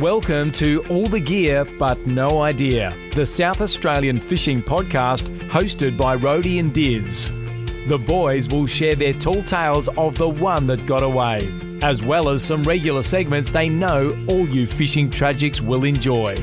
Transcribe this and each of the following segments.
Welcome to All the Gear But No Idea, the South Australian fishing podcast hosted by Rhodey and Diz. The boys will share their tall tales of the one that got away, as well as some regular segments they know all you fishing tragics will enjoy.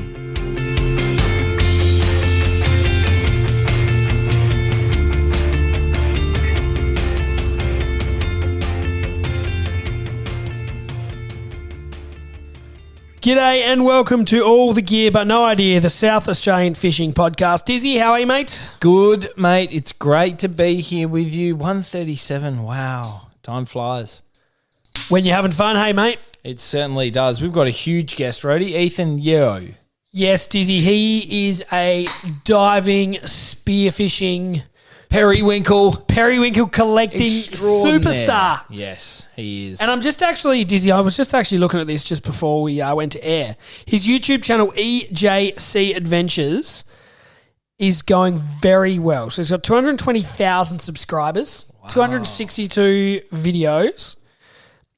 G'day and welcome to All the Gear But No Idea, the South Australian Fishing Podcast. Dizzy, how are you, mate? Good, mate. It's great to be here with you. 1:37. Wow. Time flies. When you're having fun, hey, mate? It certainly does. We've got a huge guest, Rhodey. Ethan Yeo. Yes, Dizzy, he is a diving, spearfishing, periwinkle collecting superstar. Yes, he is. And I'm just actually, Dizzy, I was just actually looking at this just before we went to air. His YouTube channel, EJC Adventures, is going very well. So he's got 220,000 subscribers, 262 videos.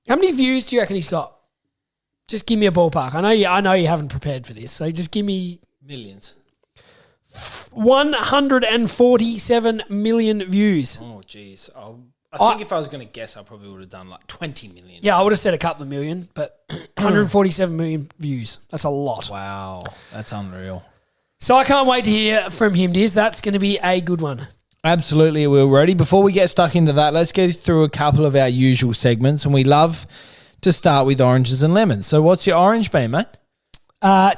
How many views do you reckon he's got? Just give me a ballpark. I know you haven't prepared for this, so just give me... Millions. 147 million views. Oh, geez. I think if I was going to guess, I probably would have done like 20 million. Yeah, I would have said a couple of million, but 147 million views. That's a lot. Wow. That's unreal. So I can't wait to hear from him, Diz. That's going to be a good one. Absolutely, we're ready. Before we get stuck into that, let's go through a couple of our usual segments, and we love to start with oranges and lemons. So what's your orange been, mate?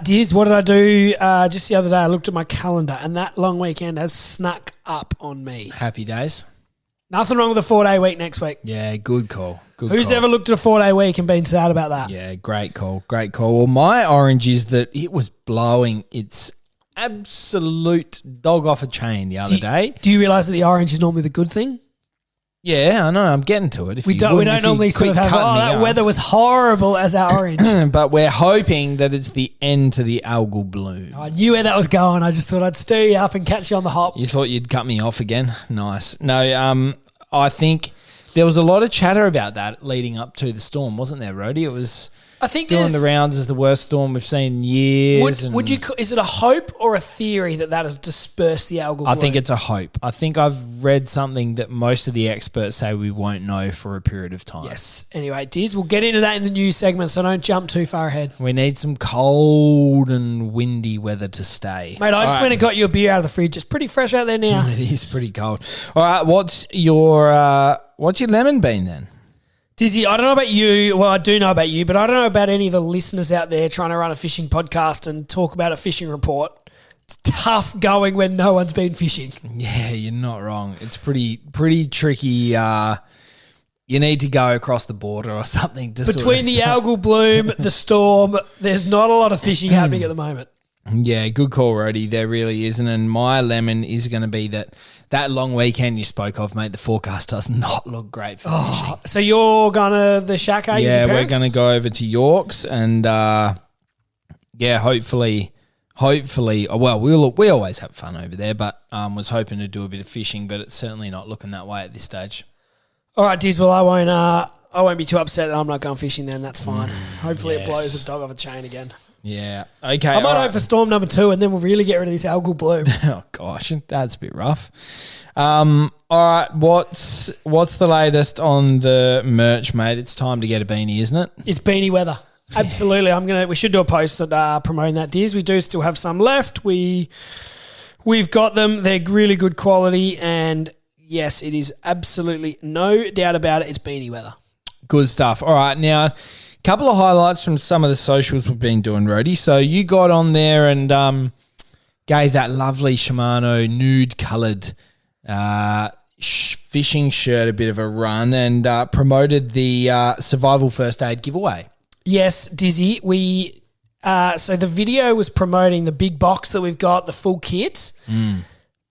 Diz, what did I do just the other day? I looked at my calendar and that long weekend has snuck up on me. Happy days. Nothing wrong with a 4-day week next week. Yeah, good call. Who's ever looked at a 4-day week and been sad about that? Yeah, great call. Well, my orange is that it was blowing its absolute dog off a chain the other day. Do you realise that the orange is normally the good thing? Yeah, I know. I'm getting to it. We don't normally sort of have, that weather was horrible as our orange. But we're hoping that it's the end to the Algal Bloom. I knew where that was going. I just thought I'd stir you up and catch you on the hop. You thought you'd cut me off again? Nice. No, I think there was a lot of chatter about that leading up to the storm, wasn't there, Rhodey? It was... I think doing the rounds is the worst storm we've seen in years. Is it a hope or a theory that has dispersed the algal bloom? I think it's a hope. I think I've read something that most of the experts say we won't know for a period of time. Yes. Anyway, Diz, we'll get into that in the news segment, so don't jump too far ahead. We need some cold and windy weather to stay. Mate, I just went and got you a beer out of the fridge. It's pretty fresh out there now. It is pretty cold. All right, what's your lemon been then? Dizzy, I don't know about you. Well, I do know about you, but I don't know about any of the listeners out there trying to run a fishing podcast and talk about a fishing report. It's tough going when no one's been fishing. Yeah, you're not wrong. It's pretty tricky. You need to go across the border or something. Between the algal bloom, the storm, there's not a lot of fishing happening at the moment. Yeah, good call, Rhodey. There really isn't. And my lemon is going to be that long weekend you spoke of, mate. The forecast does not look great for fishing. So you're going to the shack, are you? Yeah, we're going to go over to York's and, hopefully, well, we always have fun over there, but was hoping to do a bit of fishing, but it's certainly not looking that way at this stage. All right, Diz, well, I won't be too upset that I'm not going fishing then. That's fine. Hopefully it blows the dog off a chain again. Yeah. Okay. I might hope for storm number 2 and then we'll really get rid of this algal bloom. Oh, gosh. That's a bit rough. All right. What's the latest on the merch, mate? It's time to get a beanie, isn't it? It's beanie weather. Absolutely. We should do a post promoting that, Diz. We do still have some left. We've got them. They're really good quality and yes, it is absolutely no doubt about it. It's beanie weather. Good stuff. All right. Now, couple of highlights from some of the socials we've been doing, Rhodey. So you got on there and gave that lovely Shimano nude-coloured fishing shirt a bit of a run and promoted the Survival First Aid giveaway. Yes, Dizzy. So the video was promoting the big box that we've got, the full kit.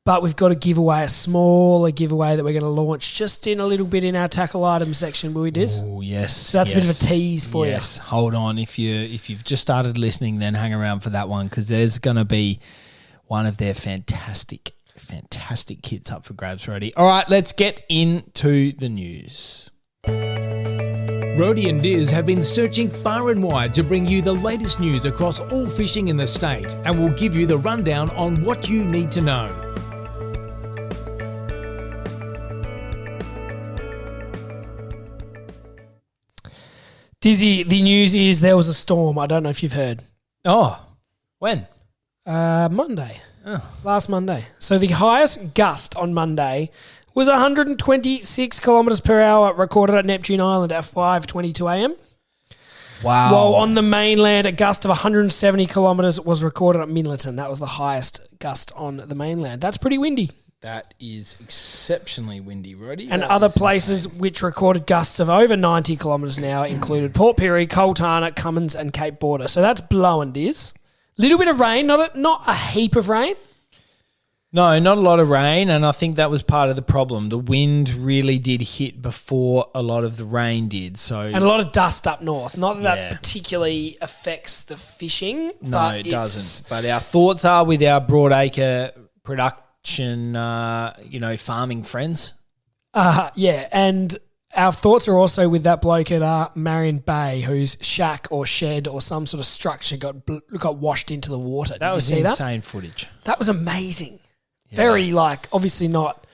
But we've got a smaller giveaway that we're going to launch just in a little bit in our tackle items section, will we, Diz? Oh, yes. So that's a bit of a tease for you. Yes, hold on. If you've just started listening, then hang around for that one because there's going to be one of their fantastic kits up for grabs already. All right, let's get into the news. Rhodey and Diz have been searching far and wide to bring you the latest news across all fishing in the state, and will give you the rundown on what you need to know. Dizzy, the news is there was a storm. I don't know if you've heard. Oh, when? Monday. Last Monday. So the highest gust on Monday was 126 kilometres per hour recorded at Neptune Island at 5:22 a.m. Wow. While on the mainland, a gust of 170 kilometres was recorded at Minleton. That was the highest gust on the mainland. That's pretty windy. That is exceptionally windy, Roddy. And other places which recorded gusts of over 90 kilometres an hour included Port Pirie, Coltana, Cummins and Cape Border. So that's blowing, Diz. Little bit of rain, not a heap of rain. No, not a lot of rain, and I think that was part of the problem. The wind really did hit before a lot of the rain did. And a lot of dust up north. Not that particularly affects the fishing. No, it doesn't. But our thoughts are with our broadacre production, farming friends. Yeah, and our thoughts are also with that bloke at Marion Bay whose shack or shed or some sort of structure got washed into the water. That was insane that? footage. That was amazing. Yeah. Very, obviously not.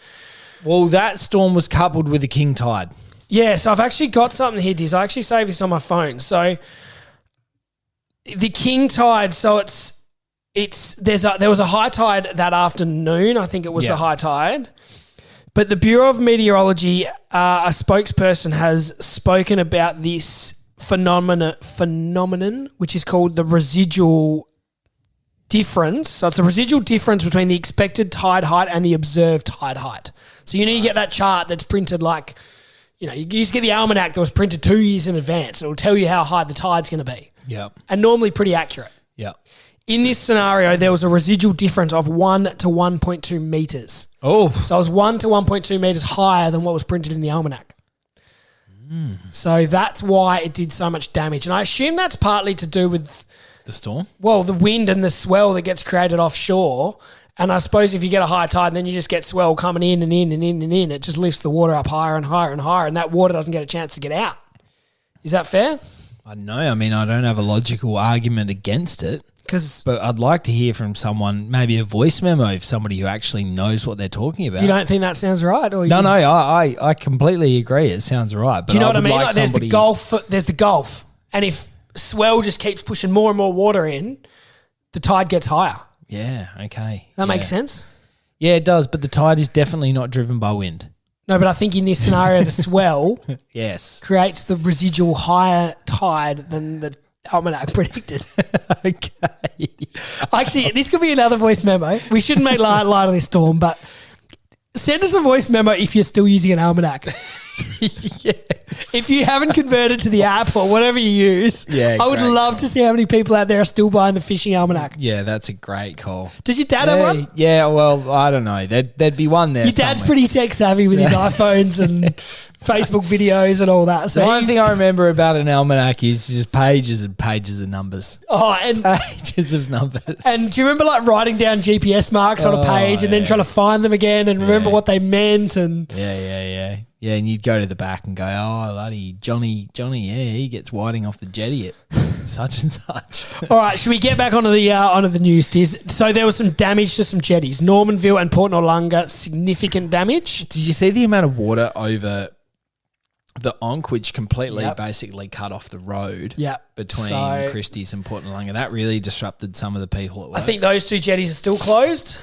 Well, that storm was coupled with the king tide. Yeah, so I've actually got something here, Diz. I actually saved this on my phone. So the king tide, there was a high tide that afternoon. I think it was the high tide. But the Bureau of Meteorology, a spokesperson has spoken about this phenomenon, which is called the residual difference. So it's the residual difference between the expected tide height and the observed tide height. So you get that chart that's printed you used to get the almanac that was printed 2 years in advance. It'll tell you how high the tide's going to be. Yeah. And normally pretty accurate. Yeah. In this scenario, there was a residual difference of 1 to 1.2 metres. Oh. So it was 1 to 1.2 metres higher than what was printed in the almanac. So that's why it did so much damage. And I assume that's partly to do with the storm? Well, the wind and the swell that gets created offshore. And I suppose if you get a high tide, then you just get swell coming in and in and in and in. It just lifts the water up higher and higher and higher, and that water doesn't get a chance to get out. Is that fair? I don't know. I mean, I don't have a logical argument against it. But I'd like to hear from someone, maybe a voice memo of somebody who actually knows what they're talking about. You don't think that sounds right? Or No, I completely agree. It sounds right. But do you know what I mean? There's the Gulf, and if swell just keeps pushing more and more water in, the tide gets higher. Yeah, okay. That makes sense? Yeah, it does, but the tide is definitely not driven by wind. No, but I think in this scenario, the swell creates the residual higher tide than the almanac predicted. Okay. Actually, this could be another voice memo. We shouldn't make light of this storm, but send us a voice memo if you're still using an almanac. If you haven't converted to the app or whatever you use, I would love to see how many people out there are still buying the fishing almanac. Yeah, that's a great call. Does your dad have one? Yeah, well, I don't know. There'd be one there. Your dad's pretty tech savvy with his iPhones and Facebook videos and all that. So the one thing I remember about an almanac is just pages and pages of numbers. Oh, and pages of numbers. And do you remember writing down GPS marks on a page and then trying to find them again and remember what they meant? And Yeah, and you'd go to the back and go, oh, bloody Johnny, he gets whiting off the jetty at such and such. All right, should we get back onto the news, Tiz? So there was some damage to some jetties. Normanville and Port Noarlunga, significant damage. Did you see the amount of water over the Onk, which completely basically cut off the road between Christie's and Port Noarlunga? That really disrupted some of the people at work. I think those two jetties are still closed.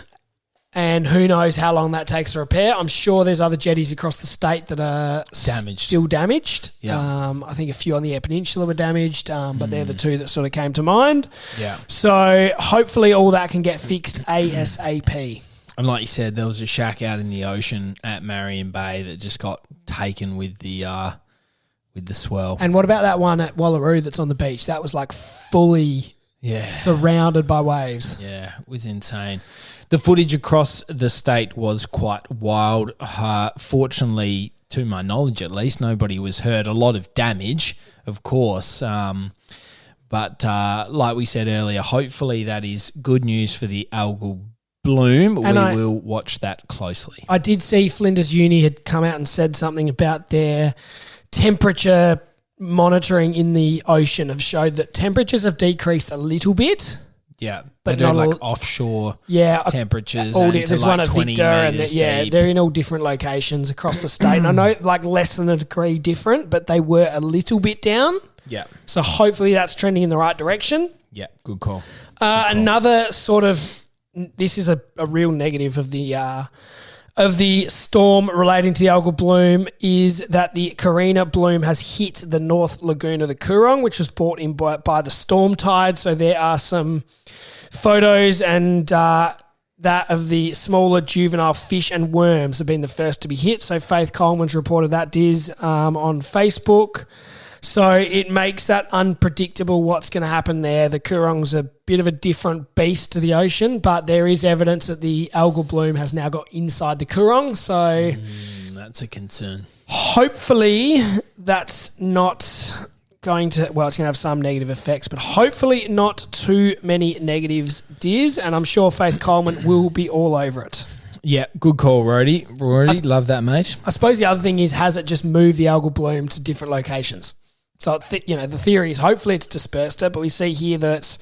And who knows how long that takes to repair. I'm sure there's other jetties across the state that are still damaged. Yeah. I think a few on the Eyre Peninsula were damaged, but they're the two that sort of came to mind. Yeah. So hopefully all that can get fixed ASAP. And like you said, there was a shack out in the ocean at Marion Bay that just got taken with the swell. And what about that one at Wallaroo that's on the beach? That was like fully surrounded by waves. Yeah, it was insane. The footage across the state was quite wild. Fortunately, to my knowledge at least, nobody was hurt. A lot of damage, of course. But like we said earlier, hopefully that is good news for the Algal Bloom. And we will watch that closely. I did see Flinders Uni had come out and said something about their temperature monitoring in the ocean have showed that temperatures have decreased a little bit. Yeah, but they do not like offshore temperatures. There's one at 20 Victor, and metres deep. they're in all different locations across the state. And I know like less than a degree different, but they were a little bit down. Yeah. So hopefully that's trending in the right direction. Yeah, good call. Another sort of, this is a real negative of the storm relating to the algal bloom is that the Coorong bloom has hit the North Lagoon of the Coorong, which was brought in by the storm tide. So there are some photos and that of the smaller juvenile fish and worms have been the first to be hit. So Faith Coleman's reported that, Diz, on Facebook. So it makes that unpredictable what's going to happen there. The Coorong's a bit of a different beast to the ocean, but there is evidence that the algal bloom has now got inside the Coorong. So that's a concern. Hopefully that's not going to, well, it's going to have some negative effects, but hopefully not too many negatives, Diz, and I'm sure Faith Coleman will be all over it. Yeah, good call, Rody. Love that, mate. I suppose the other thing is, has it just moved the algal bloom to different locations? So, the theory is hopefully it's dispersed it, but we see here that it's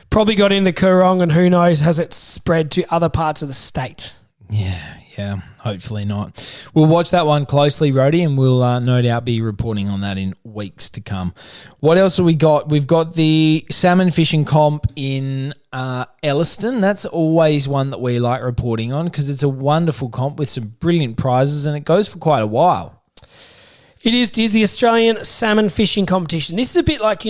probably got in the Coorong, and who knows, has it spread to other parts of the state? Yeah, hopefully not. We'll watch that one closely, Rody, and we'll no doubt be reporting on that in weeks to come. What else have we got? We've got the salmon fishing comp in Elliston. That's always one that we like reporting on because it's a wonderful comp with some brilliant prizes, and it goes for quite a while. It is the Australian Salmon Fishing Competition. This is a bit like,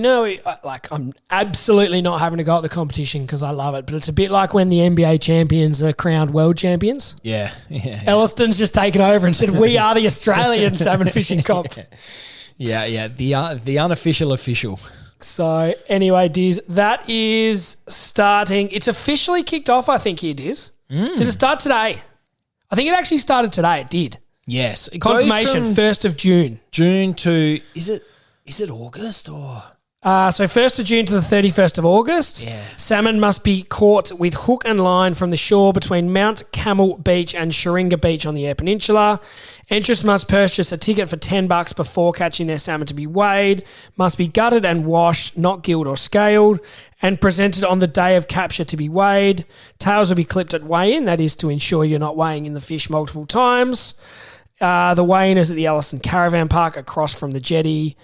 I'm absolutely not having a go at the competition because I love it, but it's a bit like when the NBA champions are crowned world champions. Yeah. Elliston's just taken over and said, we are the Australian Salmon Fishing Comp. Yeah, the unofficial official. So anyway, Diz, that is starting. It's officially kicked off, I think, here, Diz. Did it start today? I think it actually started today. It did. Yes. Confirmation, 1st of June. June to, is it August or? So 1st of June to the 31st of August. Yeah. Salmon must be caught with hook and line from the shore between Mount Camel Beach and Sharinga Beach on the Eyre Peninsula. Entrants must purchase a ticket for $10 before catching their salmon to be weighed, must be gutted and washed, not gilled or scaled, and presented on the day of capture to be weighed. Tails will be clipped at weigh-in, that is to ensure you're not weighing in the fish multiple times. The weigh-in is at the Elliston Caravan Park across from the jetty.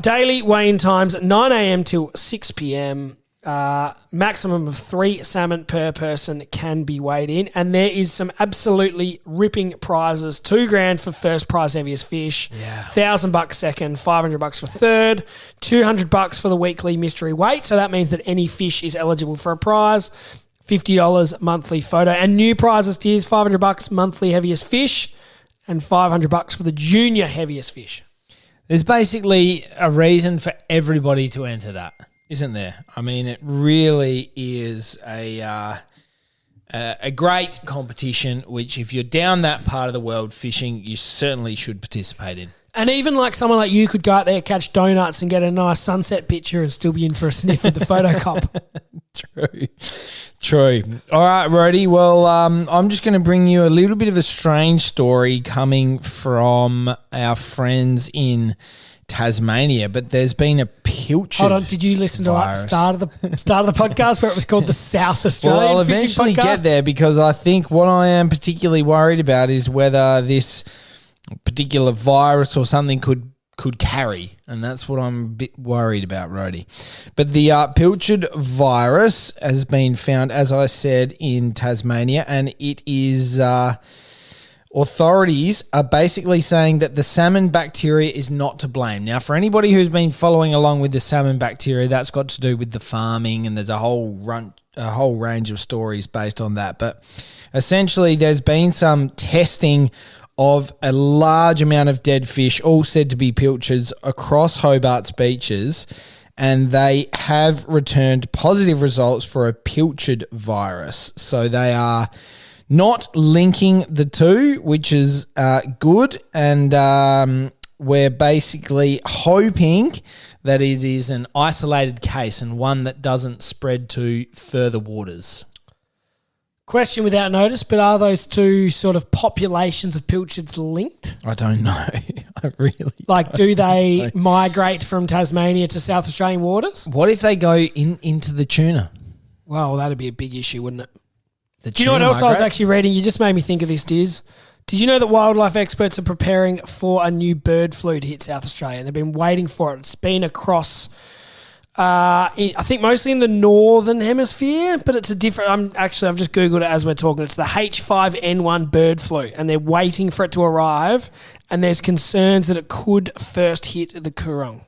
Daily weigh-in times at 9 a.m. till 6 p.m. Maximum of 3 salmon per person can be weighed in. And there is some absolutely ripping prizes. $2,000 for first prize heaviest fish. Yeah. $1,000 second. $500 for third. $200 for the weekly mystery weight. So that means that any fish is eligible for a prize. $50 monthly photo. And new prizes tiers, $500 monthly heaviest fish and $500 for the junior heaviest fish. There's basically a reason for everybody to enter that, isn't there? I mean, it really is a great competition, which if you're down that part of the world fishing, you certainly should participate in. And even like someone like you could go out there, catch donuts and get a nice sunset picture and still be in for a sniff with the photo cop. True. All right, Rody. Well, I'm just going to bring you a little bit of a strange story coming from our friends in Tasmania, but there's been a pilchard. Hold on, did you listen to the start of the podcast where it was called the South Australian Well, I'll Fishing eventually Podcast? get there because I think what I am particularly worried about is whether this particular virus or something could carry, and that's what I'm a bit worried about, Rody. But the pilchard virus has been found, as I said, in Tasmania, and it is authorities are basically saying that the salmon bacteria is not to blame. Now, for anybody who's been following along with the salmon bacteria, that's got to do with the farming, and there's a whole range of stories based on that. But essentially, there's been some testing of a large amount of dead fish, all said to be pilchards, across Hobart's beaches, and they have returned positive results for a pilchard virus. So they are not linking the two, which is good, and we're basically hoping that it is an isolated case and one that doesn't spread to further waters. Question without notice, but are those two sort of populations of pilchards linked? I don't know. I really do they migrate from Tasmania to South Australian waters? What if they go into the tuna? Well, that'd be a big issue, wouldn't it? Do you know what else I was actually reading? You just made me think of this, Diz. Did you know that wildlife experts are preparing for a new bird flu to hit South Australia? They've been waiting for it. It's been across... I think mostly in the northern hemisphere, but it's a different. I've just Googled it as we're talking. It's the H5N1 bird flu, and they're waiting for it to arrive. And there's concerns that it could first hit the Coorong.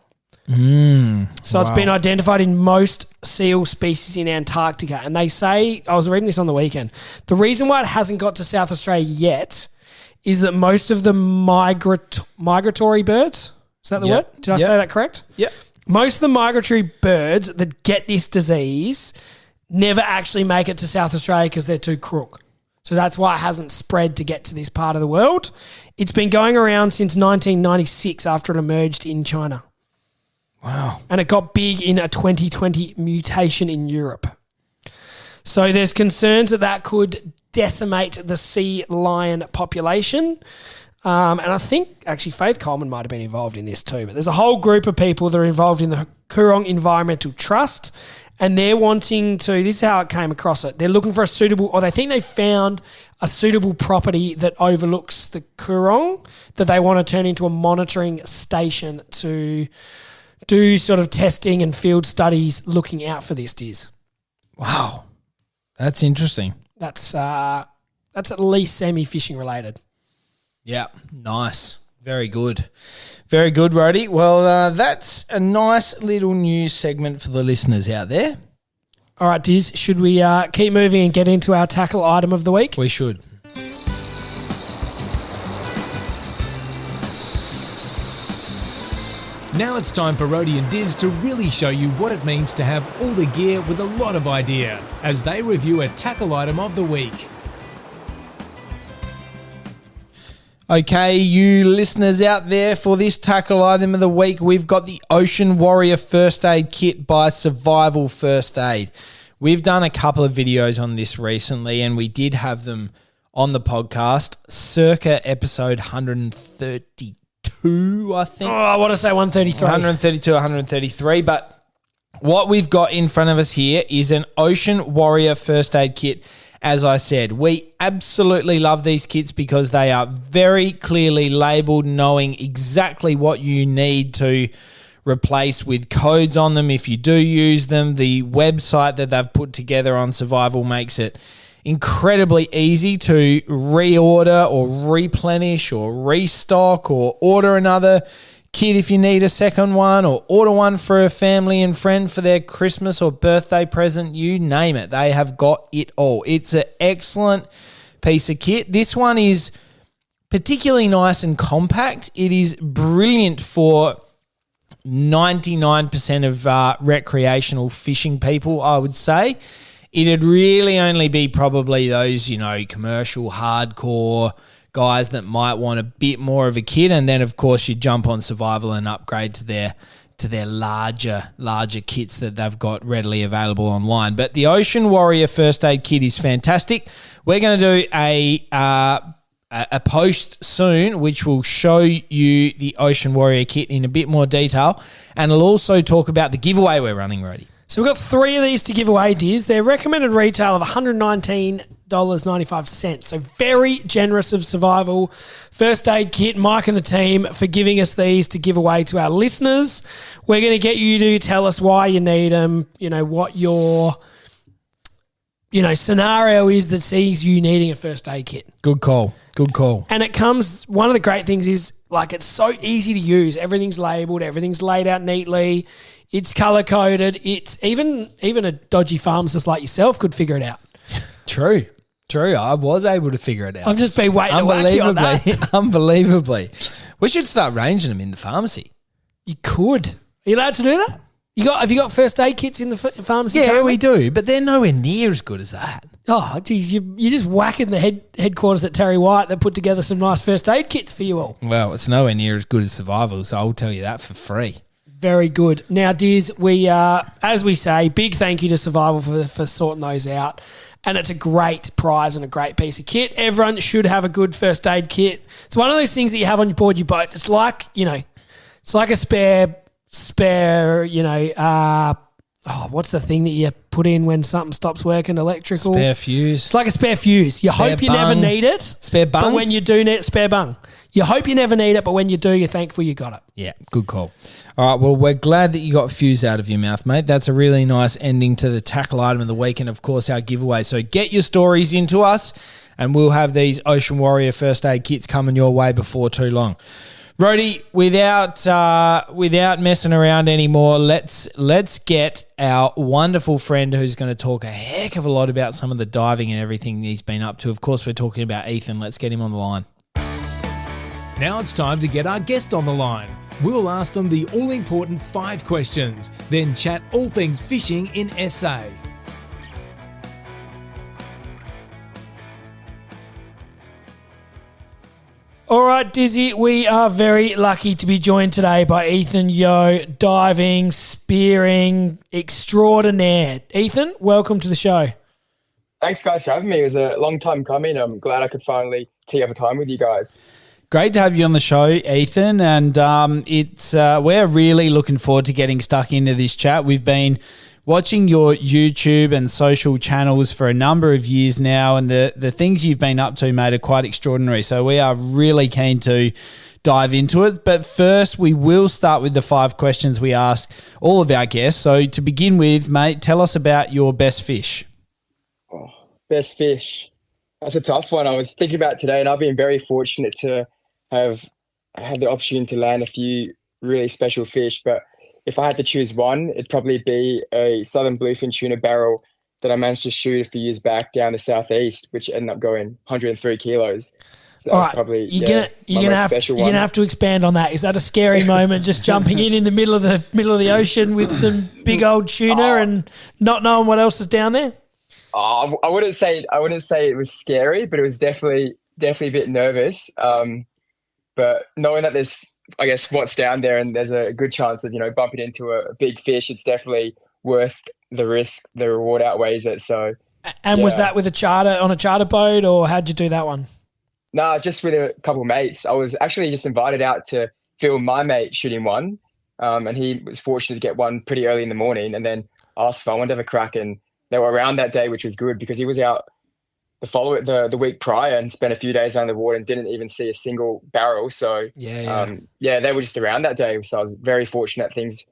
So it's been identified in most seal species in Antarctica, and they say, I was reading this on the weekend, the reason why it hasn't got to South Australia yet is that most of the migratory birds. Is that the word? Did I say that correct? Yep. Most of the migratory birds that get this disease never actually make it to South Australia because they're too crook. So that's why it hasn't spread to get to this part of the world. It's been going around since 1996 after it emerged in China. Wow. And it got big in a 2020 mutation in Europe. So there's concerns that could decimate the sea lion population. And I think actually Faith Coleman might have been involved in this too, but there's a whole group of people that are involved in the Coorong Environmental Trust, and they're wanting to, this is how it came across it, they're looking for a suitable, or they think they found a suitable property that overlooks the Coorong that they want to turn into a monitoring station to do sort of testing and field studies looking out for this, Diz. Wow. That's interesting. That's at least semi-fishing related. Yeah, nice. Very good. Very good, Rhodey. Well, that's a nice little news segment for the listeners out there. All right, Diz, should we keep moving and get into our tackle item of the week? We should. Now it's time for Rhodey and Diz to really show you what it means to have all the gear with a lot of idea as they review a tackle item of the week. Okay, you listeners out there, for this tackle item of the week, we've got the Ocean Warrior First Aid Kit by Survival First Aid. We've done a couple of videos on this recently, and we did have them on the podcast, circa episode 132, I think. Oh, I want to say 133. 132, 133, but what we've got in front of us here is an Ocean Warrior First Aid Kit. As I said, we absolutely love these kits because they are very clearly labelled, knowing exactly what you need to replace with codes on them if you do use them. The website that they've put together on Survival makes it incredibly easy to reorder or replenish or restock or order another kit if you need a second one, or order one for a family and friend for their Christmas or birthday present, you name it. They have got it all. It's an excellent piece of kit. This one is particularly nice and compact. It is brilliant for 99% of recreational fishing people, I would say. It'd really only be probably those, commercial, hardcore guys that might want a bit more of a kit, and then of course you jump on Survival and upgrade to their larger kits that they've got readily available online. But the Ocean Warrior First Aid Kit is fantastic. We're going to do a post soon which will show you the Ocean Warrior Kit in a bit more detail, and it'll also talk about the giveaway we're running, Rhodey. So we've got 3 of these to give away, Diz. They're recommended retail of $119.95. So very generous of Survival First Aid Kit, Mike and the team, for giving us these to give away to our listeners. We're going to get you to tell us why you need them, what your scenario is that sees you needing a first aid kit. Good call. And it comes, one of the great things is, it's so easy to use. Everything's labelled, everything's laid out neatly. It's colour-coded. It's even a dodgy pharmacist like yourself could figure it out. True. I was able to figure it out. I've just been waiting to whack you on that. Unbelievably. We should start ranging them in the pharmacy. You could. Are you allowed to do that? Have you got first aid kits in the pharmacy? Yeah, currently? we do, but they're nowhere near as good as that. Oh, geez, you're just whacking the headquarters at Terry White that put together some nice first aid kits for you all. Well, it's nowhere near as good as Survival, so I'll tell you that for free. Very good. Now, Diz, we as we say, big thank you to Survival for sorting those out. And it's a great prize and a great piece of kit. Everyone should have a good first aid kit. It's one of those things that you have on board your boat. It's like, it's like a spare, what's the thing that you put in when something stops working? Electrical. Spare fuse. It's like a spare fuse. You hope you never need it. Spare bung. But when you do need it, spare bung. You hope you never need it, but when you do, you're thankful you got it. Yeah, good call. All right, well, we're glad that you got fuse out of your mouth, mate. That's a really nice ending to the tackle item of the week and, of course, our giveaway. So get your stories into us and we'll have these Ocean Warrior first aid kits coming your way before too long. Rhodey, without messing around anymore, let's get our wonderful friend who's going to talk a heck of a lot about some of the diving and everything he's been up to. Of course, we're talking about Ethan. Let's get him on the line. Now it's time to get our guest on the line. We'll ask them the all-important 5 questions, then chat all things fishing in SA. All right, Dizzy, we are very lucky to be joined today by Ethan Yeo, diving, spearing extraordinaire. Ethan, welcome to the show. Thanks, guys, for having me. It was a long time coming. I'm glad I could finally tee up a time with you guys. Great to have you on the show, Ethan, and we're really looking forward to getting stuck into this chat. We've been watching your YouTube and social channels for a number of years now, and the things you've been up to, mate, are quite extraordinary. So we are really keen to dive into it. But first, we will start with the 5 questions we ask all of our guests. So to begin with, mate, tell us about your best fish. Oh, best fish. That's a tough one. I was thinking about today, and I've been very fortunate to have had the opportunity to land a few really special fish. But if I had to choose one, it'd probably be a southern bluefin tuna barrel that I managed to shoot a few years back down the southeast, which ended up going 103 kilos. That all right, probably you're gonna have to expand on that. Is that a scary moment, just jumping in the middle of the ocean with some big old tuna and not knowing what else is down there? I wouldn't say it was scary, but it was definitely a bit nervous. But knowing that there's, I guess, what's down there and there's a good chance of, bumping into a big fish, it's definitely worth the risk. The reward outweighs it. So, and was that with a charter boat, or how'd you do that one? Nah, just with a couple of mates. I was actually just invited out to film my mate shooting one. And he was fortunate to get one pretty early in the morning, and then asked if I wanted to have a crack, and they were around that day, which was good because he was out the week prior and spent a few days under the water and didn't even see a single barrel. So they were just around that day. So I was very fortunate things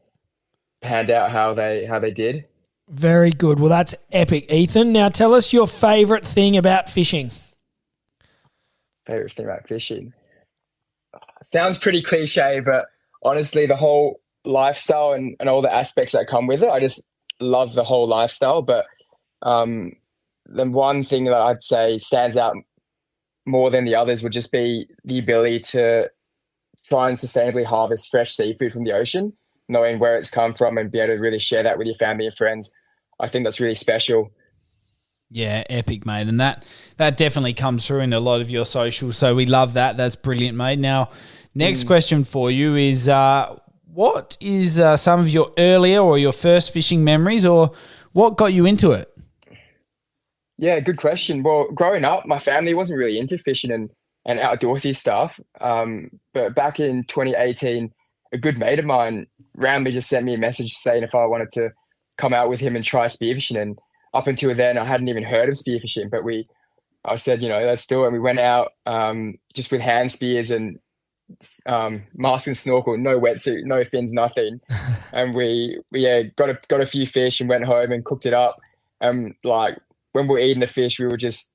panned out how they did. Very good. Well, that's epic, Ethan. Now tell us your favourite thing about fishing. Favorite thing about fishing? Sounds pretty cliche, but honestly, the whole lifestyle and all the aspects that come with it, I just love the whole lifestyle. But the one thing that I'd say stands out more than the others would just be the ability to try and sustainably harvest fresh seafood from the ocean, knowing where it's come from and be able to really share that with your family and friends. I think that's really special. Yeah, epic, mate. And that definitely comes through in a lot of your socials. So we love that. That's brilliant, mate. Now, next question for you is what is some of your earlier or your first fishing memories, or what got you into it? Yeah, good question. Well, growing up, my family wasn't really into fishing and outdoorsy stuff. But back in 2018, a good mate of mine randomly just sent me a message saying if I wanted to come out with him and try spearfishing. And up until then, I hadn't even heard of spearfishing, but I said, let's do it. And we went out just with hand spears and mask and snorkel, no wetsuit, no fins, nothing. And we got a few fish and went home and cooked it up. And when we were eating the fish, we were just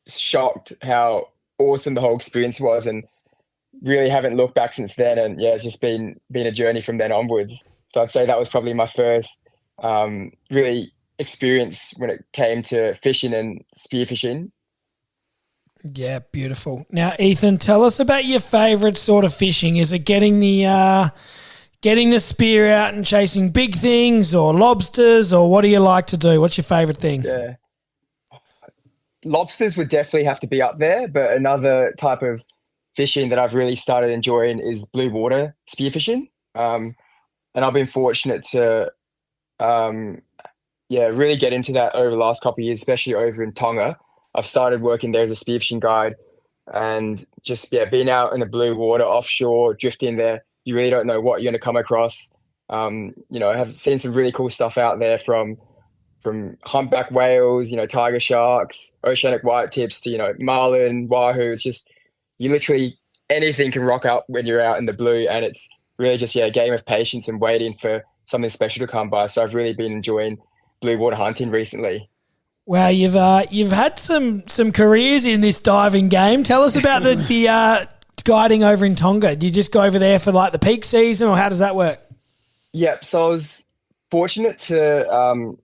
shocked how awesome the whole experience was, and really haven't looked back since then. And yeah, it's just been a journey from then onwards. So I'd say that was probably my first really experience when it came to fishing and spearfishing. Yeah, beautiful. Now, Ethan, tell us about your favourite sort of fishing. Is it getting the spear out and chasing big things, or lobsters, or what do you like to do? What's your favourite thing? Yeah. Lobsters would definitely have to be up there, but another type of fishing that I've really started enjoying is blue water spearfishing. And and I've been fortunate to, really get into that over the last couple of years, especially over in Tonga. I've started working there as a spearfishing guide, and just being out in the blue water offshore, drifting there. You really don't know what you're going to come across. I have seen some really cool stuff out there from humpback whales, tiger sharks, oceanic whitetips to, marlin, wahoo. It's just, you literally, anything can rock up when you're out in the blue, and it's really just, a game of patience and waiting for something special to come by. So I've really been enjoying blue water hunting recently. Wow, you've had some careers in this diving game. Tell us about the guiding over in Tonga. Do you just go over there for like the peak season, or how does that work? Yep. So I was fortunate to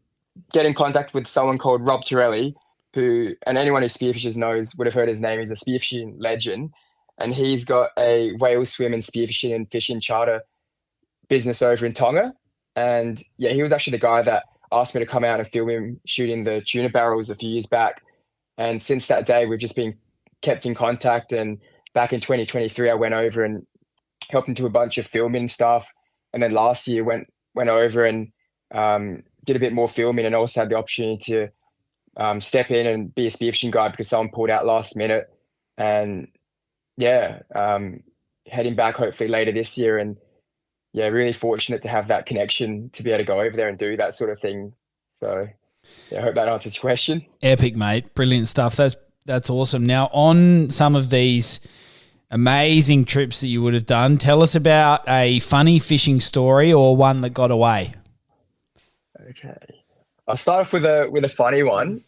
get in contact with someone called Rob Torelli, who, and anyone who spearfishes knows, would have heard his name. He's a spearfishing legend, and he's got a whale swim and spearfishing and fishing charter business over in Tonga. And he was actually the guy that asked me to come out and film him shooting the tuna barrels a few years back. And since that day, we've just been kept in contact. And back in 2023, I went over and helped him do a bunch of filming stuff. And then last year went over and did a bit more filming, and also had the opportunity to step in and be a spearfishing guide because someone pulled out last minute. And heading back hopefully later this year, and really fortunate to have that connection to be able to go over there and do that sort of thing. So I hope that answers your question. Epic, mate. Brilliant stuff. That's awesome. Now, on some of these amazing trips that you would have done, tell us about a funny fishing story or one that got away. Okay. I'll start off with a funny one.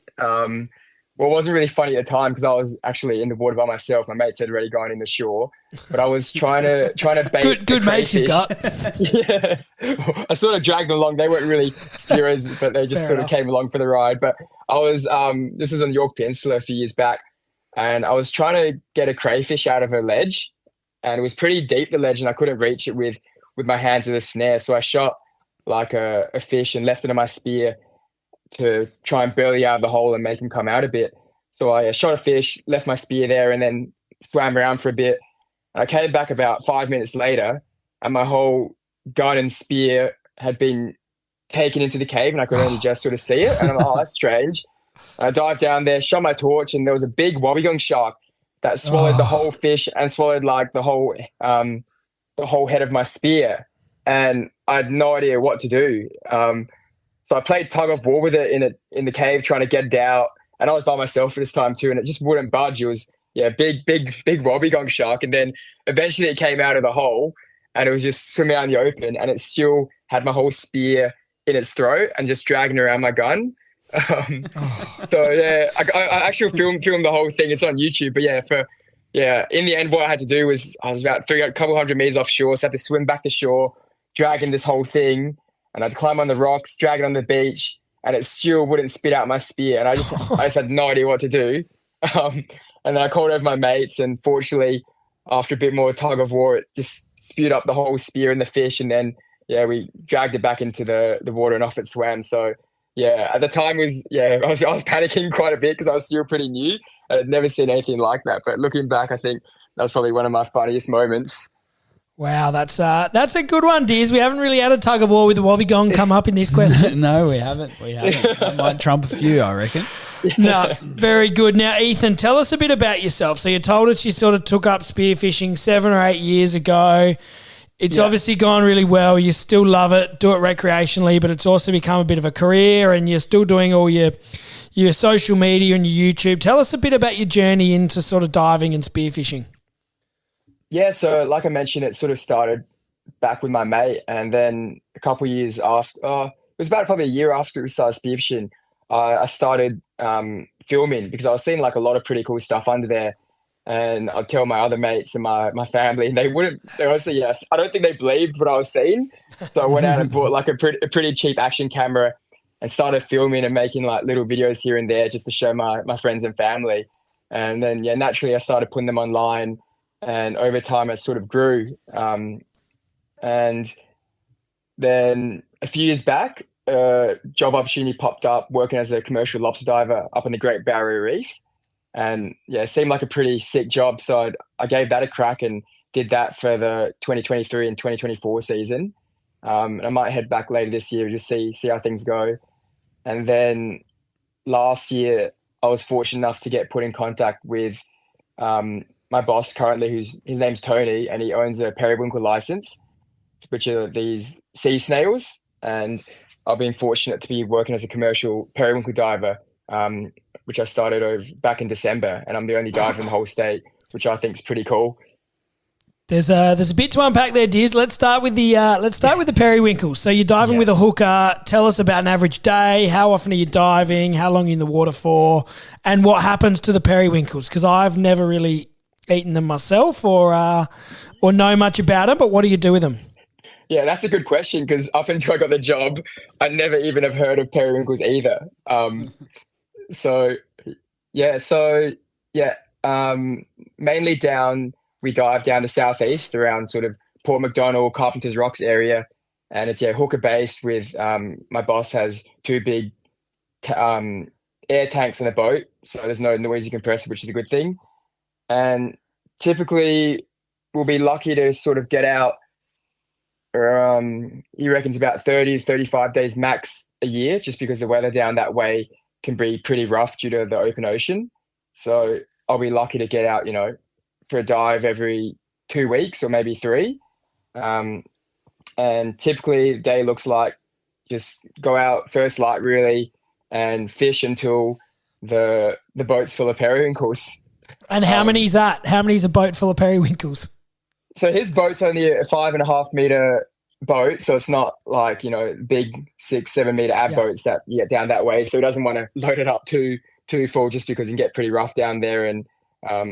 Well, it wasn't really funny at the time because I was actually in the water by myself. My mates had already gone in the shore, but I was trying to bait. Good mates you've got. Yeah, I sort of dragged them along. They weren't really spearers, but they just came along for the ride. But I was this was on the York Peninsula a few years back, and I was trying to get a crayfish out of a ledge, and it was pretty deep, the ledge, and I couldn't reach it with my hands with a snare. So I shot like a fish and left it on my spear to try and burly out of the hole and make him come out a bit. So I shot a fish, left my spear there, and then swam around for a bit. And I came back about 5 minutes later, and my whole gun and spear had been taken into the cave, and I could only just sort of see it. And I'm like, oh, that's strange. And I dived down there, shot my torch, and there was a big wobbegong shark that swallowed the whole fish and swallowed like the whole head of my spear. And I had no idea what to do. So I played tug of war with it in the cave, trying to get it out. And I was by myself for this time too, and it just wouldn't budge. It was big wobbegong shark. And then eventually it came out of the hole, and it was just swimming out in the open, and it still had my whole spear in its throat and just dragging around my gun. So I actually filmed the whole thing. It's on YouTube. But in the end, what I had to do was I was about a couple hundred meters offshore, so I had to swim back to shore, dragging this whole thing. And I'd climb on the rocks, drag it on the beach, and it still wouldn't spit out my spear. And I just had no idea what to do. And then I called over my mates, and fortunately, after a bit more tug of war, it just spewed up the whole spear and the fish. And then, we dragged it back into the water, and off it swam. So, at the time I was panicking quite a bit because I was still pretty new. I had never seen anything like that. But looking back, I think that was probably one of my funniest moments. Wow, that's a good one, Diz. We haven't really had a tug of war with the wobbegong come up in this question. No, we haven't. That might trump a few, I reckon. No, very good. Now, Ethan, tell us a bit about yourself. So you told us you sort of took up spearfishing 7 or 8 years ago. It's obviously gone really well. You still love it, do it recreationally, but it's also become a bit of a career, and you're still doing all your social media and your YouTube. Tell us a bit about your journey into sort of diving and spearfishing. Yeah, so like I mentioned, it sort of started back with my mate, and then a couple of years after, it was about probably a year after we started spearfishing, I started filming because I was seeing like a lot of pretty cool stuff under there, and I'd tell my other mates and my family, and they honestly, I don't think they believed what I was seeing. So I went out and bought like a pretty cheap action camera and started filming and making like little videos here and there just to show my friends and family. And then, naturally I started putting them online. And over time, it sort of grew. And then a few years back, a job opportunity popped up working as a commercial lobster diver up on the Great Barrier Reef. And it seemed like a pretty sick job. So I gave that a crack and did that for the 2023 and 2024 season. And I might head back later this year, just see how things go. And then last year, I was fortunate enough to get put in contact with my boss currently, his name's Tony, and he owns a periwinkle license, which are these sea snails. And I've been fortunate to be working as a commercial periwinkle diver, which I started back in December, and I'm the only diver in the whole state, which I think is pretty cool. There's a bit to unpack there, Diz. Let's start with the periwinkles. So you're diving with a hooker. Tell us about an average day. How often are you diving? How long are you in the water for? And what happens to the periwinkles? Because I've never really eaten them myself or know much about them. But what do you do with them? Yeah, that's a good question, because up until I got the job, I never even have heard of periwinkles either. Mainly we dive down the southeast around sort of Port MacDonald, Carpenter's Rocks area, and it's hooker based. With my boss has two big air tanks on the boat, so there's no noisy compressor, which is a good thing. And typically, we'll be lucky to sort of get out. He reckons about 30 to 35 days max a year, just because the weather down that way can be pretty rough due to the open ocean. So I'll be lucky to get out, for a dive every 2 weeks or maybe 3. And typically the day looks like just go out first light really and fish until the boat's full of periwinkles. And how many is that? How many is a boat full of periwinkles? So his boat's only a 5.5 meter boat, so it's not like big 6-7 meter ab boats that you get down that way. So he doesn't want to load it up too full, just because it can get pretty rough down there. And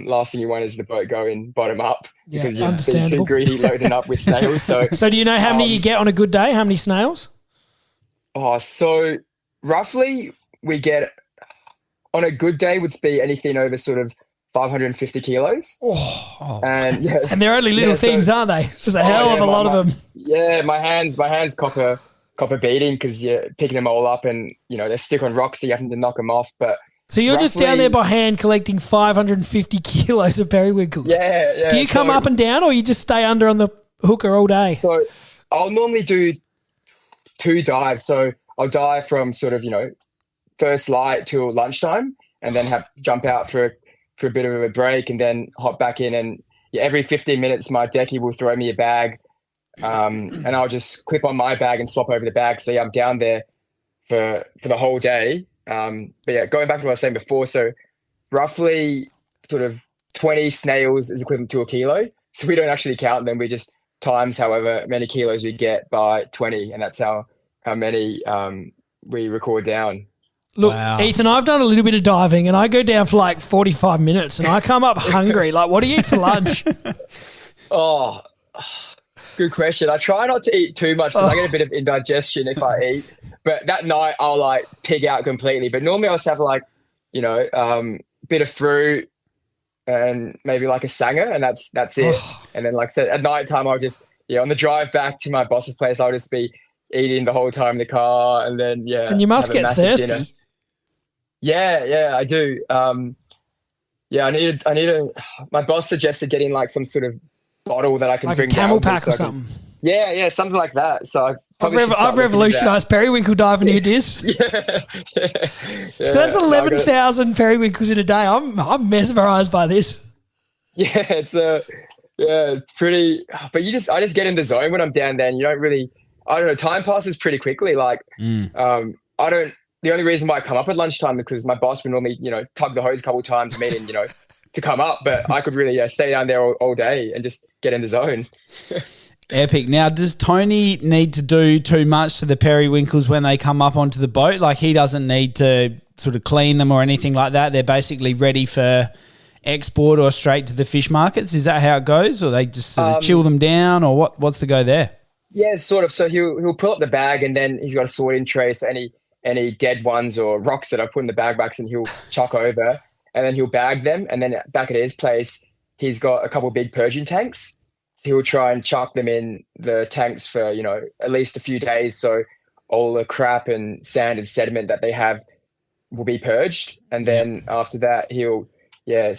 last thing you want is the boat going bottom up, because you're being too greedy loading up with snails. So do you know how many you get on a good day? How many snails? So roughly we get on a good day would be anything over sort of 550 kilos. And they're only little things, aren't they? There's a hell of a lot of them. Yeah, my hands copper beating, because you're picking them all up, and they stick on rocks, so you have to knock them off. But so you're just down there by hand collecting 550 kilos of periwinkles. Yeah. Do you come up and down, or you just stay under on the hooker all day? So I'll normally do 2 dives. So I'll dive from sort of first light till lunchtime, and then jump out for a bit of a break, and then hop back in. And every 15 minutes, my decky will throw me a bag, and I'll just clip on my bag and swap over the bag. So I'm down there for the whole day. But going back to what I was saying before, so roughly sort of 20 snails is equivalent to a kilo. So we don't actually count them. We just times however many kilos we get by 20, and that's how many we record down. Look, wow. Ethan, I've done a little bit of diving, and I go down for like 45 minutes, and I come up hungry. Like, what do you eat for lunch? Oh, good question. I try not to eat too much, because I get a bit of indigestion if I eat. But that night I'll like pig out completely. But normally I'll just have like, bit of fruit and maybe like a sanger, and that's it. And then like I said, at night time I'll just, on the drive back to my boss's place, I'll just be eating the whole time in the car, and then And you must get thirsty. Dinner. Yeah, I do. I need a. My boss suggested getting like some sort of bottle that I can like bring a camel down pack or something. Yeah, something like that. So I've revolutionised periwinkle diving here, Diz. Yeah. So that's 11,000 periwinkles in a day. I'm mesmerised by this. Yeah, it's pretty. But I just get in the zone when I'm down there, and you don't really. I don't know. Time passes pretty quickly. Like, I don't. The only reason why I come up at lunchtime is because my boss would normally, tug the hose a couple of times, meaning, to come up. But I could really stay down there all day and just get in the zone. Epic. Now, does Tony need to do too much to the periwinkles when they come up onto the boat? Like, he doesn't need to sort of clean them or anything like that? They're basically ready for export or straight to the fish markets? Is that how it goes? Or they just sort of chill them down, or what's the go there? Yeah, sort of. So he'll pull up the bag, and then he's got a sorting tray. So any dead ones or rocks that I put in the bag backs, and he'll chuck over, and then he'll bag them. And then back at his place, he's got a couple of big purging tanks. He'll try and chuck them in the tanks for, at least a few days. So all the crap and sand and sediment that they have will be purged. And then after that, he'll, put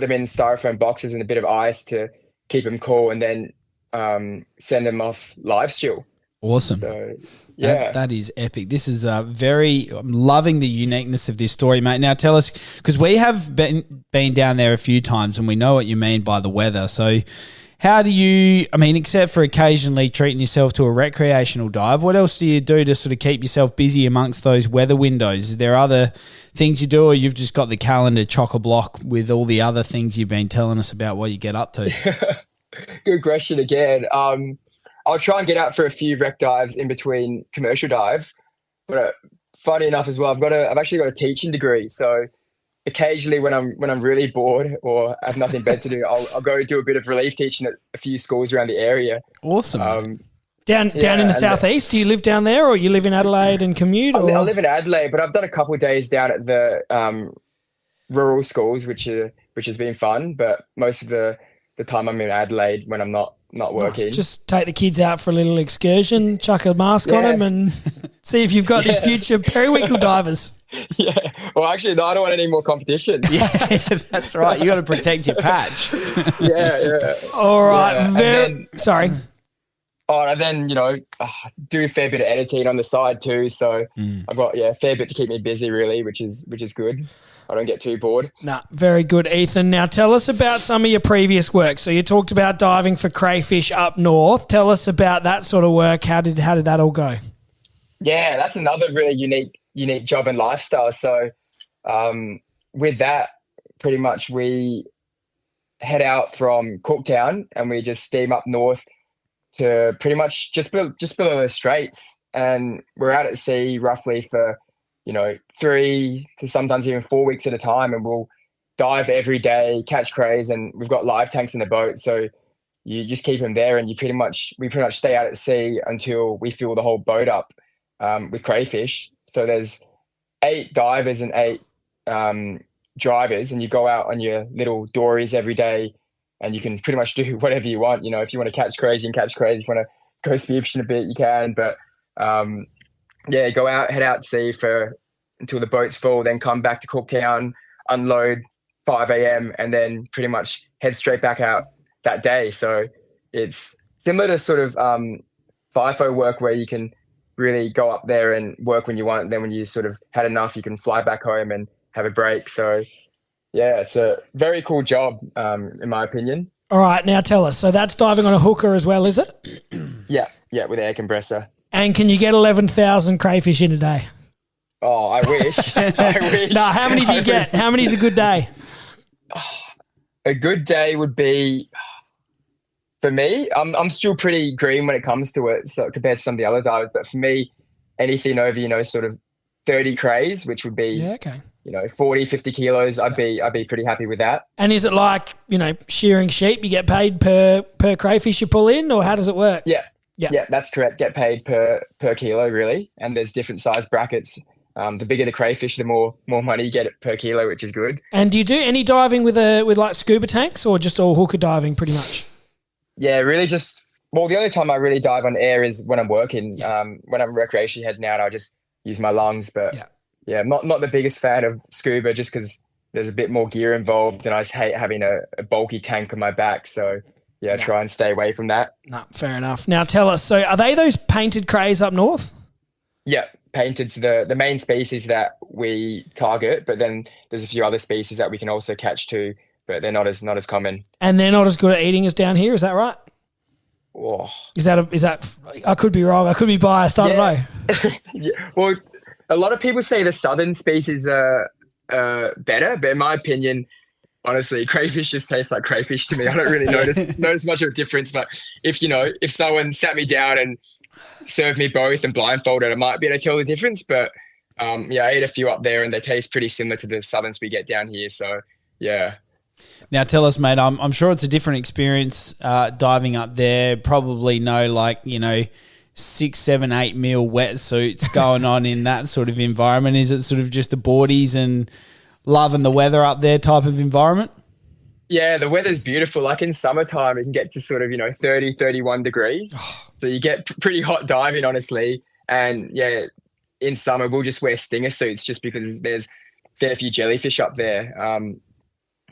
them in styrofoam boxes and a bit of ice to keep them cool. And then send them off live still. Awesome. So, yeah. That is epic. This is I'm loving the uniqueness of this story, mate. Now tell us, because we have been down there a few times and we know what you mean by the weather. So how do you, except for occasionally treating yourself to a recreational dive, what else do you do to sort of keep yourself busy amongst those weather windows? Is there other things you do, or you've just got the calendar chock-a-block with all the other things you've been telling us about what you get up to? Good question again. I'll try and get out for a few rec dives in between commercial dives. But funny enough as well, I've actually got a teaching degree. So occasionally when I'm really bored or have nothing better to do, I'll go do a bit of relief teaching at a few schools around the area. Awesome. Down in the southeast, do you live down there, or you live in Adelaide and commute? I live in Adelaide, but I've done a couple of days down at the rural schools, which has been fun. But most of the time I'm in Adelaide when I'm not working. Nice. Just take the kids out for a little excursion, chuck a mask on them, and see if you've got any future periwinkle divers. Yeah. Well, actually, no, I don't want any more competition. Yeah, that's right. You got to protect your patch. Yeah. All right. Sorry. Oh, and then, do a fair bit of editing on the side too. So I've got, a fair bit to keep me busy really, which is good. I don't get too bored. Nah, very good, Ethan. Now tell us about some of your previous work. So you talked about diving for crayfish up north. Tell us about that sort of work. How did that all go? Yeah, that's another really unique job and lifestyle. So with that, pretty much we head out from Cooktown and we just steam up north to pretty much just below the Straits, and we're out at sea roughly for 3 to sometimes even 4 weeks at a time, and we'll dive every day, catch crays, and we've got live tanks in the boat, so you just keep them there, and we pretty much stay out at sea until we fill the whole boat up with crayfish. So there's 8 divers and 8 drivers, and you go out on your little dories every day, and you can pretty much do whatever you want. If you want to catch crays, you can catch crays. If you want to go spearfishing a bit, you can. But go out, head out to sea until the boat's full, then come back to Cooktown, unload 5 a.m. and then pretty much head straight back out that day. So it's similar to sort of FIFO work, where you can really go up there and work when you want. And then when you sort of had enough, you can fly back home and have a break. So yeah, it's a very cool job, in my opinion. All right, now tell us. So that's diving on a hooker as well, is it? Yeah, with air compressor. And can you get 11,000 crayfish in a day? Oh, I wish. I wish. No, how many do you get? How many is a good day? A good day would be, for me, I'm still pretty green when it comes to it, so compared to some of the other divers. But for me, anything over, sort of 30 crays, which would be 40, 50 kilos, I'd be pretty happy with that. And is it like, shearing sheep, you get paid per crayfish you pull in, or how does it work? Yeah, that's correct. Get paid per kilo, really. And there's different size brackets. The bigger the crayfish, the more money you get per kilo, which is good. And do you do any diving with like scuba tanks, or just all hooker diving pretty much? Yeah, really the only time I really dive on air is when I'm working. When I'm recreationally heading out, I just use my lungs. But I'm not the biggest fan of scuba, just because there's a bit more gear involved, and I just hate having a bulky tank on my back. So try and stay away from that. No, fair enough. Now tell us, so are they those painted crays up north? Yeah, painted's the main species that we target, but then there's a few other species that we can also catch too, but they're not as common. And they're not as good at eating as down here, is that right? Oh. Is that I could be wrong, I could be biased, I don't know. Yeah. Well, a lot of people say the southern species are better, but in my opinion, honestly, crayfish just taste like crayfish to me. I don't really notice much of a difference. But if someone sat me down and served me both and blindfolded, I might be able to tell the difference. But I ate a few up there and they taste pretty similar to the southerns we get down here. So yeah. Now tell us, mate, I'm sure it's a different experience diving up there. Probably no 6, 7, 8 mil wetsuits going on in that sort of environment. Is it sort of just the boardies and loving the weather up there type of environment? Yeah, the weather's beautiful. Like in summertime, it can get to sort of, 30, 31 degrees. So you get pretty hot diving, honestly. And in summer, we'll just wear stinger suits just because there's a fair few jellyfish up there.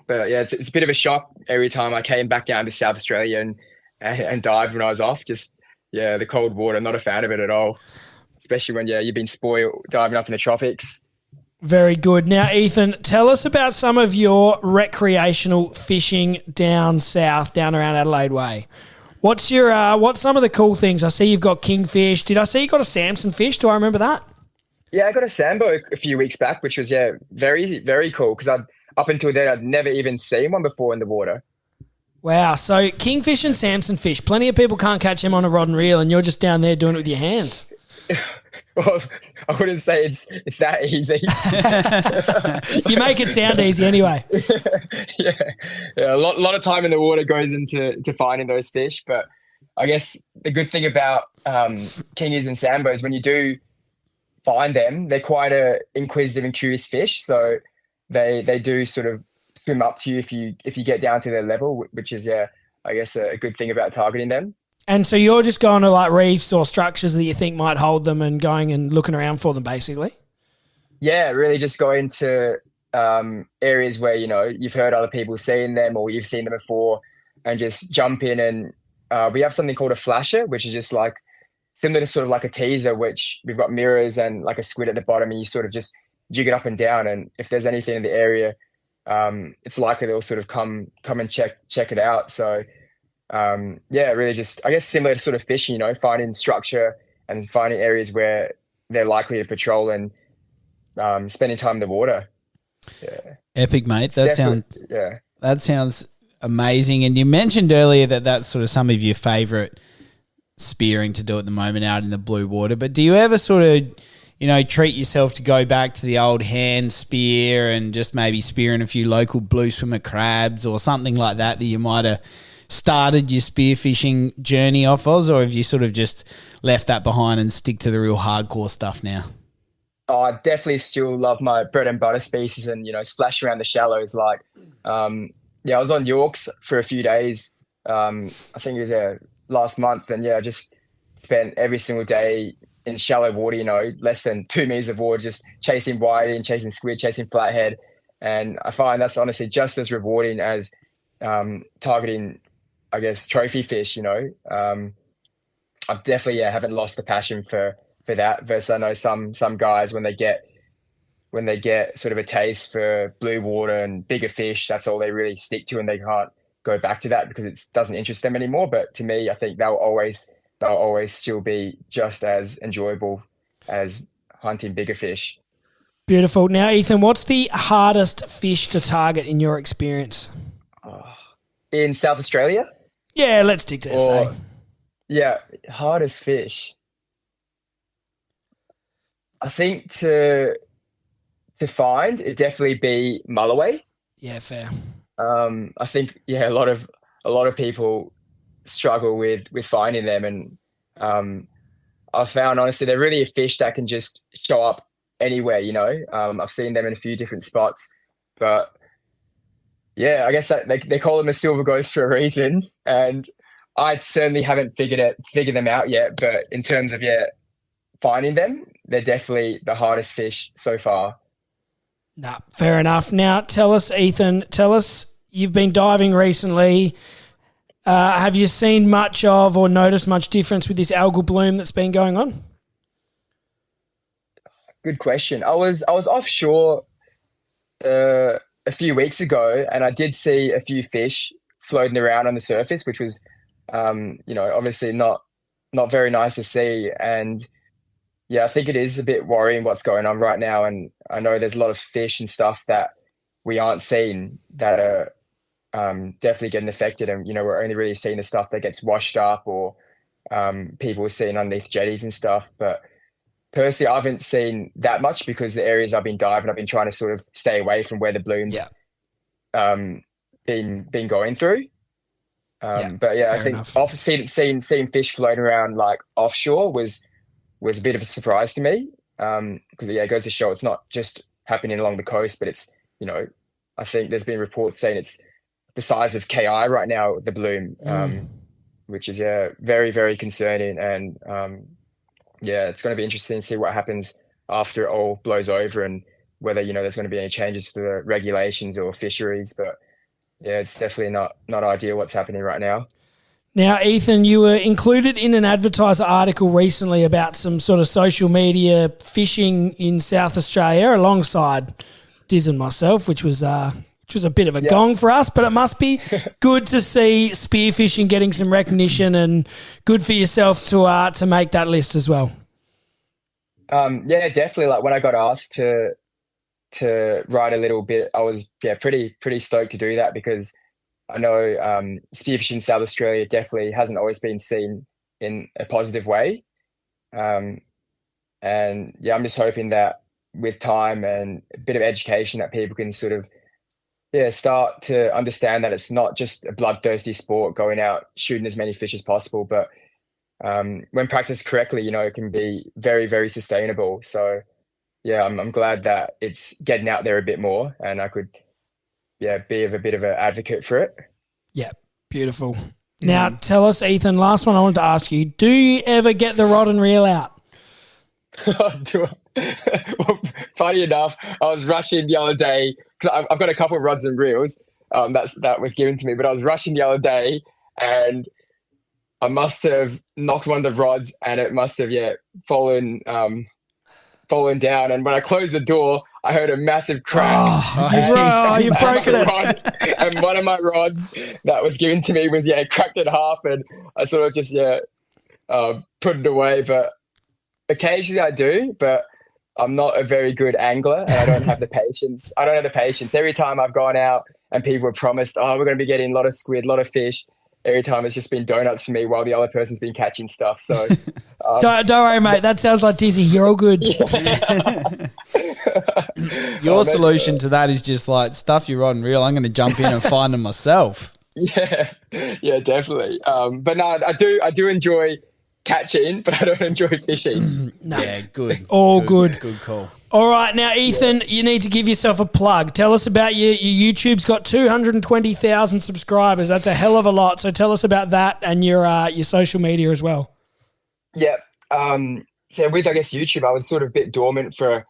But it's a bit of a shock every time I came back down to South Australia and and dive when I was off. Just the cold water. Not a fan of it at all, especially when you've been spoiled diving up in the tropics. Very good. Now, Ethan, tell us about some of your recreational fishing down south, down around Adelaide Way. What's some of the cool things? I see you've got kingfish. Did I see you got a Samson fish? Do I remember that? Yeah, I got a sambo a few weeks back, which was very, very cool because up until then I'd never even seen one before in the water. Wow. So kingfish and Samson fish. Plenty of people can't catch them on a rod and reel, and you're just down there doing it with your hands. Well, I wouldn't say it's that easy. You make it sound easy anyway. Yeah. A lot of time in the water goes into finding those fish, but I guess the good thing about kingies and sambos, when you do find them, they're quite a inquisitive and curious fish, so they do sort of swim up to you if you get down to their level, which is I guess a good thing about targeting them. And so you're just going to like reefs or structures that you think might hold them and going and looking around for them, basically? Yeah, really just going to areas where, you've heard other people seeing them or you've seen them before, and just jump in. And we have something called a flasher, which is just like similar to sort of like a teaser, which we've got mirrors and like a squid at the bottom, and you sort of just jig it up and down. And if there's anything in the area, it's likely they'll sort of come and check it out. So really just, I guess, similar to sort of fishing, finding structure and finding areas where they're likely to patrol and spending time in the water. Yeah. Epic, mate. That sounds amazing. And you mentioned earlier that that's sort of some of your favourite spearing to do at the moment out in the blue water. But do you ever sort of, treat yourself to go back to the old hand spear and just maybe spearing a few local blue swimmer crabs or something like that you might have started your spearfishing journey off of, or have you sort of just left that behind and stick to the real hardcore stuff now? Oh, I definitely still love my bread and butter species and, splash around the shallows. Like, I was on Yorks for a few days. I think it was last month. And I just spent every single day in shallow water, less than 2 meters of water, just chasing whiting, chasing squid, chasing flathead. And I find that's honestly just as rewarding as targeting, I guess, trophy fish. I've definitely haven't lost the passion for that. Versus I know some guys when they get sort of a taste for blue water and bigger fish, that's all they really stick to, and they can't go back to that because it doesn't interest them anymore. But to me, I think they'll always still be just as enjoyable as hunting bigger fish. Beautiful. Now, Ethan, what's the hardest fish to target in your experience? In South Australia? Yeah, let's stick to SA. Yeah, hardest fish. I think to find, it'd definitely be mulloway. Yeah, fair. I think a lot of people struggle with finding them, and I've found honestly they're really a fish that can just show up anywhere. I've seen them in a few different spots, but I guess that they call them a silver ghost for a reason, and I certainly haven't figured them out yet. But in terms of finding them, they're definitely the hardest fish so far. Nah, fair enough. Now, tell us, Ethan, you've been diving recently. Have you seen much of or noticed much difference with this algal bloom that's been going on? Good question. I was offshore a few weeks ago, and I did see a few fish floating around on the surface, which was, obviously not very nice to see. And I think it is a bit worrying what's going on right now. And I know there's a lot of fish and stuff that we aren't seeing that are definitely getting affected. And, we're only really seeing the stuff that gets washed up or people are seeing underneath jetties and stuff. But personally, I haven't seen that much because the areas I've been diving, I've been trying to sort of stay away from where the blooms been going through. But I think seeing fish floating around like offshore was a bit of a surprise to me because it goes to show it's not just happening along the coast, but it's I think there's been reports saying it's the size of KI right now, the bloom, which is very, very concerning. And it's going to be interesting to see what happens after it all blows over and whether there's going to be any changes to the regulations or fisheries. But it's definitely not ideal what's happening right now. Now, Ethan, you were included in an advertiser article recently about some sort of social media fishing in South Australia alongside Diz and myself, which was a bit of a gong for us, but it must be good to see spearfishing getting some recognition and good for yourself to make that list as well. Yeah, definitely. Like when I got asked to write a little bit, I was pretty stoked to do that because I know spearfishing in South Australia definitely hasn't always been seen in a positive way. And yeah, I'm just hoping that with time and a bit of education that people can sort of start to understand that it's not just a bloodthirsty sport going out shooting as many fish as possible, but when practiced correctly, it can be very, very sustainable. So yeah, I'm glad that it's getting out there a bit more and I could be a bit of an advocate for it. Yeah, beautiful. Now tell us, Ethan, last one I wanted to ask you, do you ever get the rod and reel out? Well, funny enough, I was rushing the other day because I've got a couple of rods and reels that was given to me, but I was rushing the other day and I must have knocked one of the rods and it must have fallen down. And when I closed the door, I heard a massiut crack. You've broken it. And one of my rods that was given to me was cracked in half, and I sort of just put it away. But occasionally I do, but I'm not a very good angler and I don't have the patience. Every time I've gone out and people have promised, we're going to be getting a lot of squid, a lot of fish, every time it's just been donuts for me while the other person's been catching stuff. So don't worry, mate. That sounds like Dizzy. You're all good. Your solution to that is just like stuff your rod and reel. I'm going to jump in and find them myself. Yeah, definitely. But no, I do enjoy catching, but I don't enjoy fishing. No. Yeah, good. All good. Good call. All right, now, Ethan, you need to give yourself a plug. Tell us about your YouTube's got 220,000 subscribers. That's a hell of a lot. So tell us about that and your social media as well. Yeah. So with, I guess, YouTube, I was sort of a bit dormant for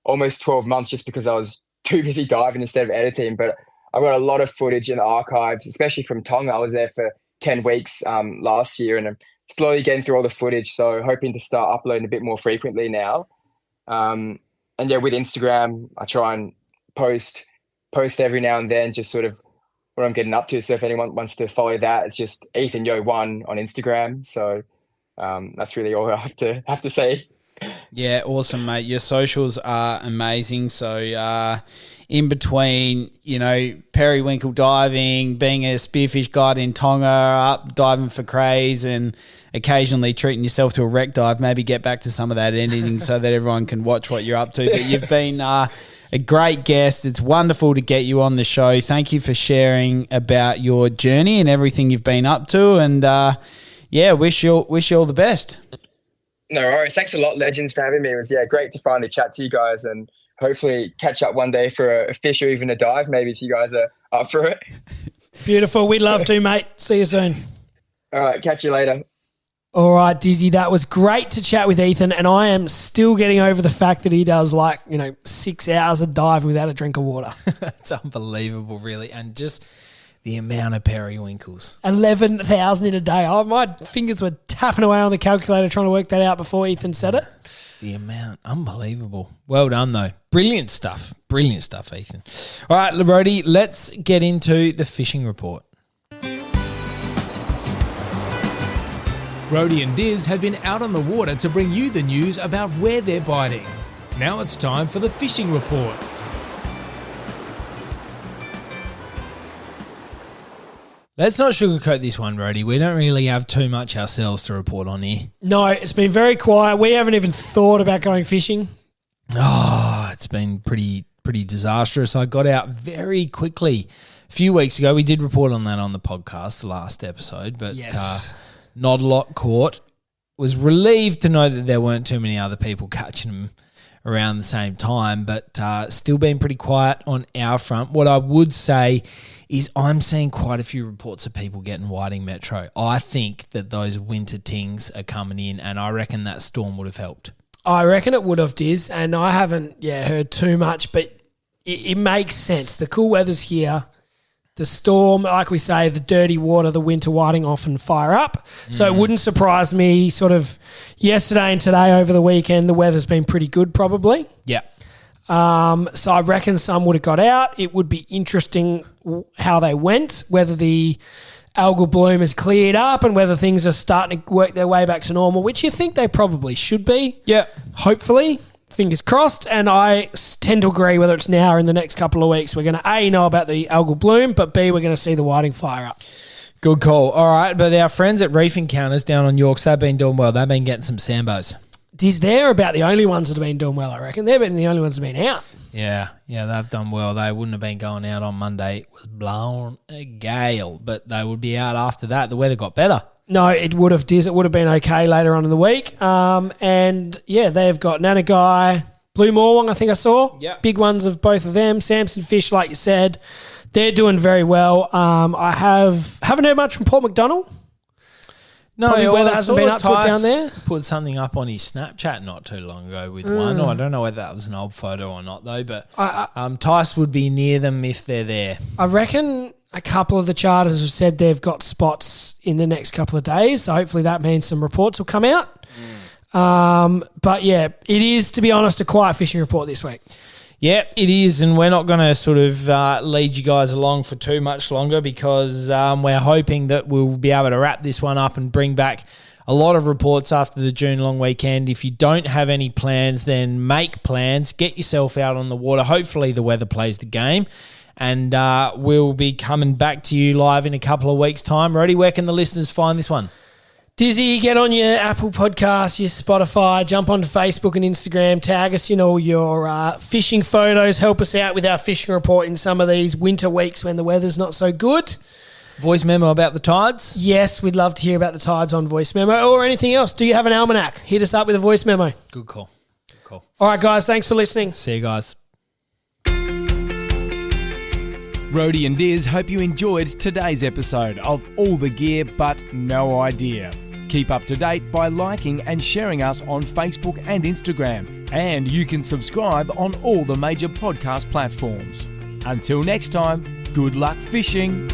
almost 12 months just because I was too busy diving instead of editing. But I've got a lot of footage in the archives, especially from Tonga. I was there for 10 weeks last year and I'm slowly getting through all the footage. So hoping to start uploading a bit more frequently now. And yeah, with Instagram, I try and post every now and then, just sort of what I'm getting up to. So if anyone wants to follow that, it's just EthanYo1 on Instagram. So that's really all I have to say. Yeah, awesome, mate. Your socials are amazing. So in between, periwinkle diving, being a spearfish guide in Tonga, up diving for crays and occasionally treating yourself to a wreck dive, maybe get back to some of that editing so that everyone can watch what you're up to. But you've been a great guest. It's wonderful to get you on the show. Thank you for sharing about your journey and everything you've been up to. And wish you all the best. No worries. Thanks a lot, legends, for having me. It was great to finally chat to you guys and hopefully catch up one day for a fish or even a dive, maybe if you guys are up for it. Beautiful. We'd love to, mate. See you soon. All right. Catch you later. All right, Dizzy, that was great to chat with Ethan, and I am still getting over the fact that he does 6 hours a dive without a drink of water. That's unbelievable, really, and just the amount of periwinkles. 11,000 in a day. Oh, my fingers were tapping away on the calculator trying to work that out before Ethan said it. The amount, unbelievable. Well done, though. Brilliant stuff, Ethan. All right, Brody, let's get into the fishing report. Brody and Diz have been out on the water to bring you the news about where they're biting. Now it's time for the fishing report. Let's not sugarcoat this one, Brody. We don't really have too much ourselves to report on here. No, it's been very quiet. We haven't even thought about going fishing. Oh, it's been pretty disastrous. I got out very quickly. A few weeks ago, we did report on that on the podcast, the last episode, but yes. Not a lot caught. Was relieved to know that there weren't too many other people catching them around the same time, but still been pretty quiet on our front. What I would say is I'm seeing quite a few reports of people getting whiting metro. I think that those winter tings are coming in, and I reckon that storm would have helped. I reckon it would have, Diz, and I haven't heard too much, but it makes sense. The cool weather's here. The storm, like we say, the dirty water, the winter whiting often fire up. So it wouldn't surprise me sort of yesterday and today over the weekend, the weather's been pretty good probably. Yeah. So I reckon some would have got out. It would be interesting how they went, whether the algal bloom has cleared up and whether things are starting to work their way back to normal, which you think they probably should be. Yeah. Hopefully. Fingers crossed. And I tend to agree whether it's now or in the next couple of weeks, we're going to A, know about the algal bloom, but B, we're going to see the whiting fire up. Good call. All right, but our friends at Reef Encounters down on Yorks, they've been doing well. They've been getting some sambos. They're about the only ones that have been doing well, I reckon. They've been the only ones that have been out. Yeah, they've done well. They wouldn't have been going out on Monday. It was blowing a gale, but they would be out after that. The weather got better. No, it would have, Diz. It would have been okay later on in the week. And, yeah, they've got Nanagai, Blue Morwong, I think I saw. Yep. Big ones of both of them. Samson Fish, like you said, they're doing very well. I haven't heard much from Paul McDonald. No, Probably weather hasn't been up to it down there. Put something up on his Snapchat not too long ago with one. I don't know whether that was an old photo or not, though, but Tice would be near them if they're there. I reckon a couple of the charters have said they've got spots in the next couple of days, so hopefully that means some reports will come out. But, yeah, it is, to be honest, a quiet fishing report this week. Yeah, it is, and we're not going to sort of lead you guys along for too much longer because we're hoping that we'll be able to wrap this one up and bring back a lot of reports after the June long weekend. If you don't have any plans, then make plans. Get yourself out on the water. Hopefully the weather plays the game, and we'll be coming back to you live in a couple of weeks' time. Rody, where can the listeners find this one? Dizzy, get on your Apple Podcasts, your Spotify, jump onto Facebook and Instagram, tag us in all your fishing photos, help us out with our fishing report in some of these winter weeks when the weather's not so good. Voice memo about the tides? Yes, we'd love to hear about the tides on voice memo or anything else. Do you have an almanac? Hit us up with a voice memo. Good call. Good call. All right, guys, thanks for listening. See you guys. Rody and Diz hope you enjoyed today's episode of All the Gear But No Idea. Keep up to date by liking and sharing us on Facebook and Instagram. And you can subscribe on all the major podcast platforms. Until next time, good luck fishing.